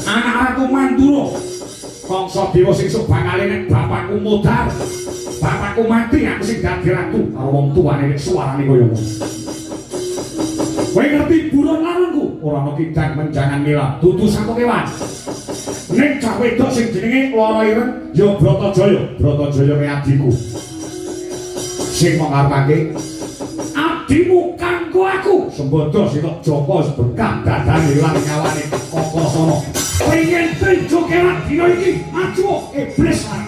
Anak-anakku Mandura. Kongso dewa sing sok bakal nek bapakku modar. Bapakku mati aku sing dadi ratu karo wong tuane nek suarane kaya ngono. Kowe ngerti buron larangku? Ora ana kidang menjangan mila, dudu satu kewan. Ning cah wedok sing jenenge Loro Ireng ya Bratajaya. Bratajaya kuwi adikku. Sing mung ngarepake adimu kanggo aku. Sembodo sing Joko sebekah dadane ilang nyawane Kakasana. Pengen penjo kewan dina iki maju iblis lah.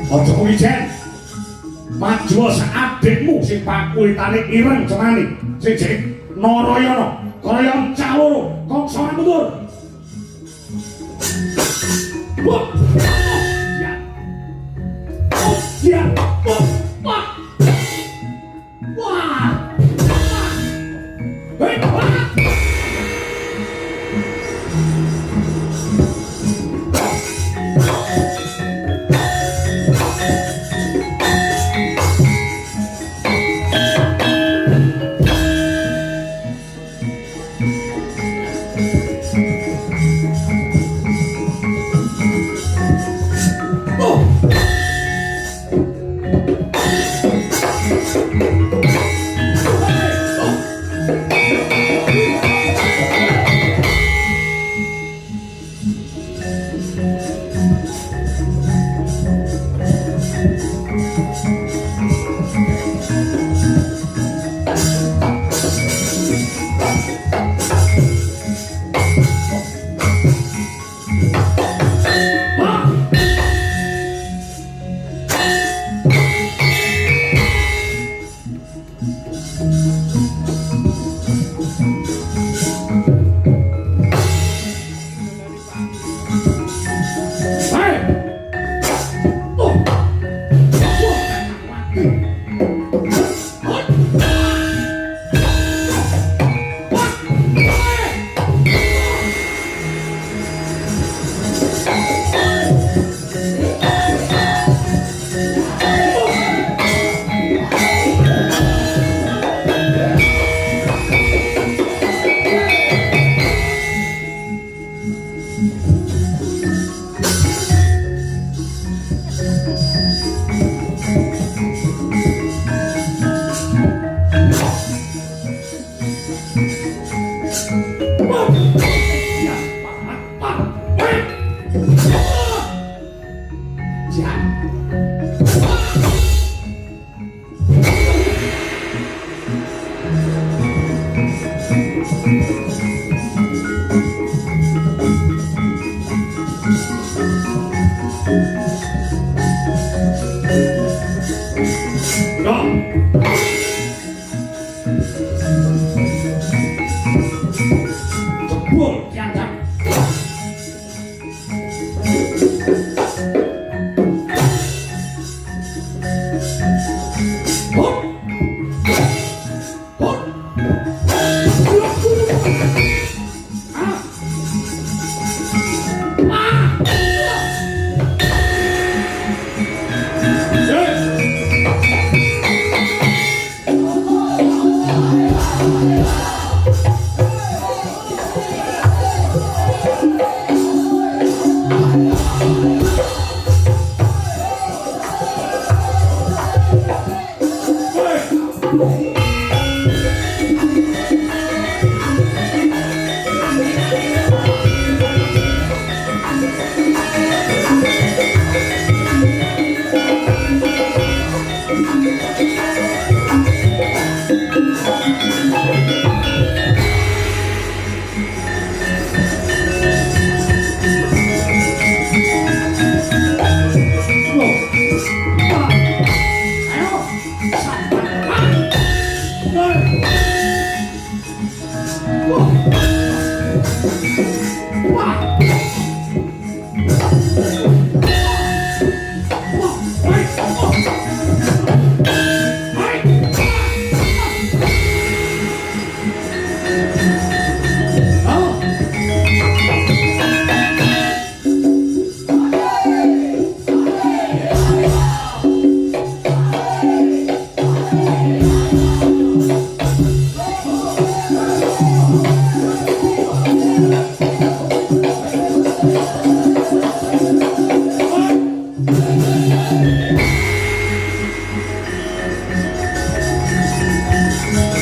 Ojo wijen maju adikmu sing pakulitane ireng cemani sing jeneng Narayana kaya caloro kongso mundur. Wah ya oh ya wah wah hei wah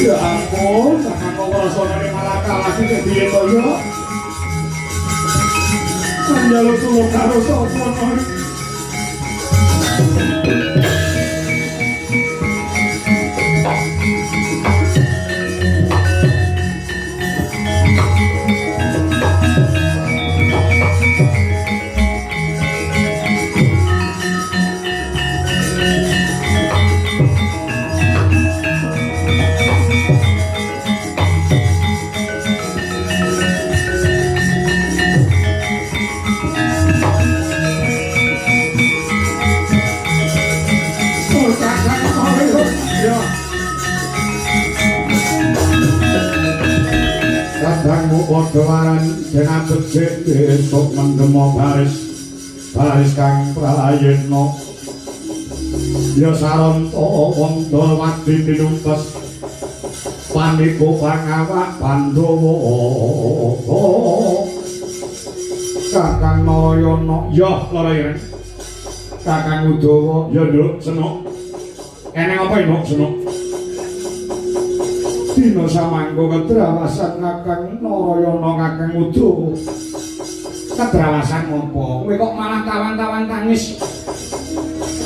Ya ampun, kakang kok rasane malah kalah iki piye to ya? Njaluk tulung karo sapa to? Kadangmu padha dengan becik esuk mendemo baris kang prayitna ya saronta wong wadi tinumpes paniku pangawak Pandhawa Kakang Narayana ya Narayana Kakang Udawa ya Nduk senuk eneng apa Nduk senuk dina samangga kedrawasan Kakang Narayana Kakang Udawa kedrawasan ngopo kowe kok malah tawan-tawan tangis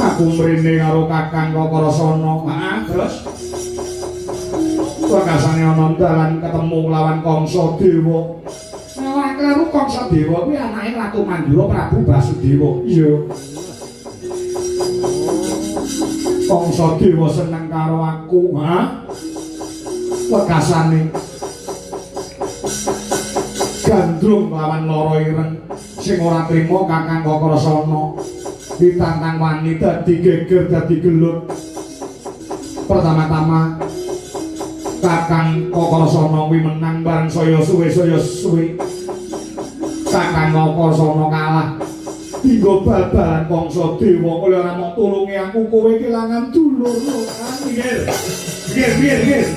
aku mrene karo Kakang Kakrasana terus wakasane ana dalan ketemu lawan Kangsa Dewa nek karo Kangsa Dewa kuwi anake Ratu Mandura Prabu Basudewa iya Kangsa Dewa seneng karo aku wekasane gandrung lawan lara ireng sing ora trima Kakang Kakrasana ditantang wani dadi geger dadi gelut pertama-tama Kakang Kakrasana kuwi menang bareng saya suwe Kakang Kakrasana kalah tinggo babalan Kangsa Dewa oleh ora mung tulungi aku kowe kelangan dulur Nggih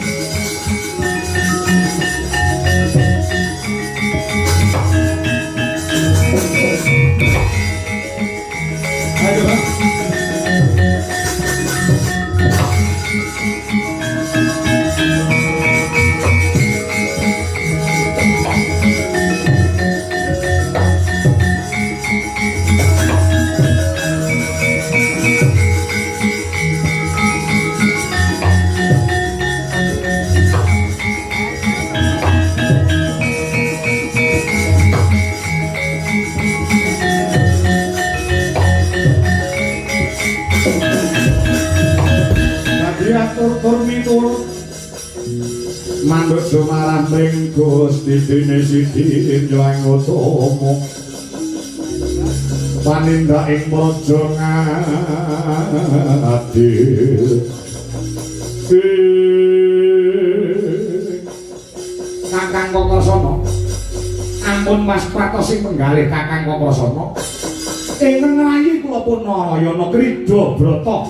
ayo Bang tur miturut mandut sumarambing Gusti dene sithik ing utama panindak ing praja ngadil Kakang Kakrasana ampun Mas Pratos sing penggalih Kakang Kakrasana ingkang nglayi kula pun Narayana Krida Brata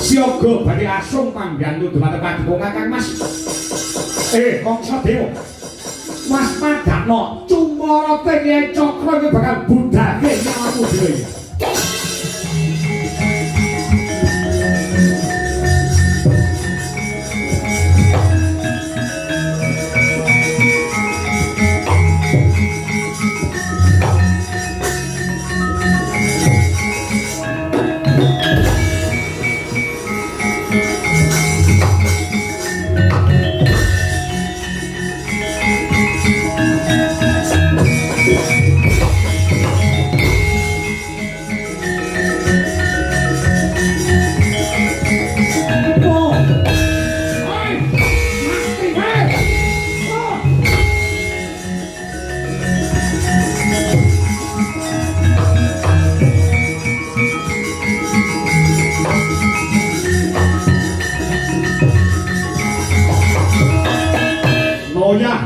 siaga badhe asung panggantu dumateng paduka Kakang Mas Kangsa Dewa Mas Padakna cumara teng cakra iki bakal budhake nyawamu dhewe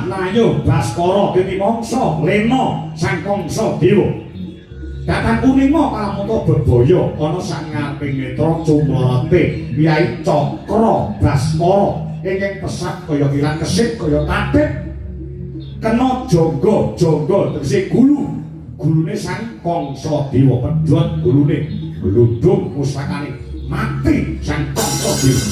Nayo Baskara dadi mangsa Lena sang Kangsa Dewa Kakang Kunima kalamunta bebaya ana sang ngareping netra cumrate Hyai Cakra Baskara ingkang pesat kaya kilan kesit kaya tatik kena jangga tegese gulune sang Kangsa Dewa pedhot gulune gludung pusakane mati sang Kangsa Dewa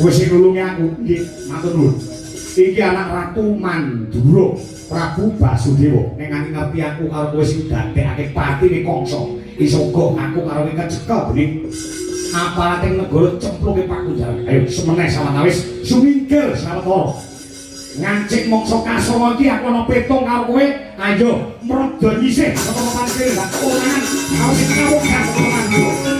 Wis nulungi aku nggih matur nuwun. Iki anak Ratu Mandura Prabu Basudewa nek ngerti aku karo kowe sing dadekake patine Kangsa iso go aku karo kowe kecekel bening aparating negara cempluke Pak Kunjara. Ayo semeneh sawetawis sumingkir sawetara. Ngancik mangsa kasongo iki aku ana petung karo kowe. Ayo mreda nyisih teman-teman kene gak orangan karo sing kawok kan teman-teman.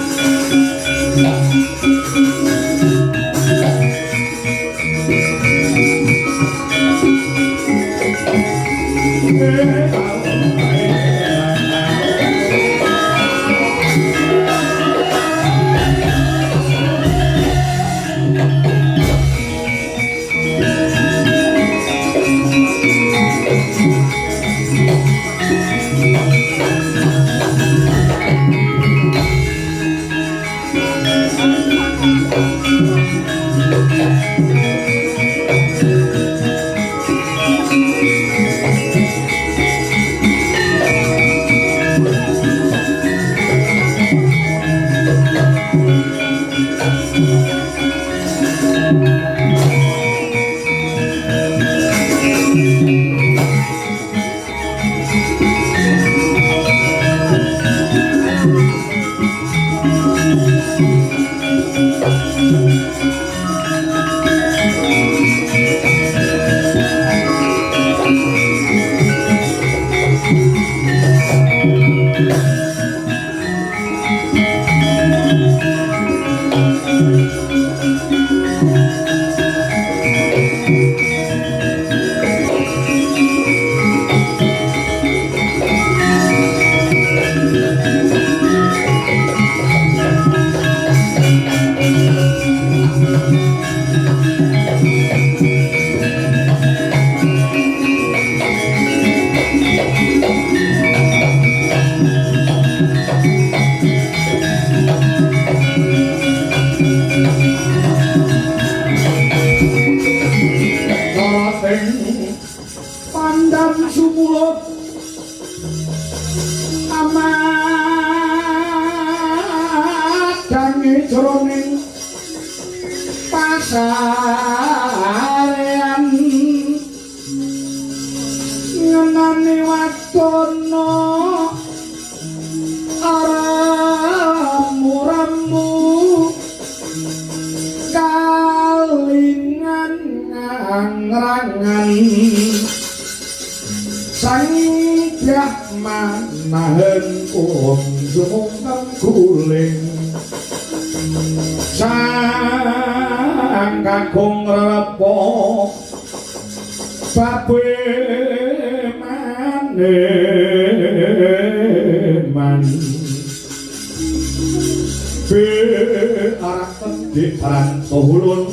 pasarean ngenani watono aramu-ramu kalingan ngrangan sangjak manahen kum sumungkang guling sang kakung repo babe maneman be arak tendek barang tohulun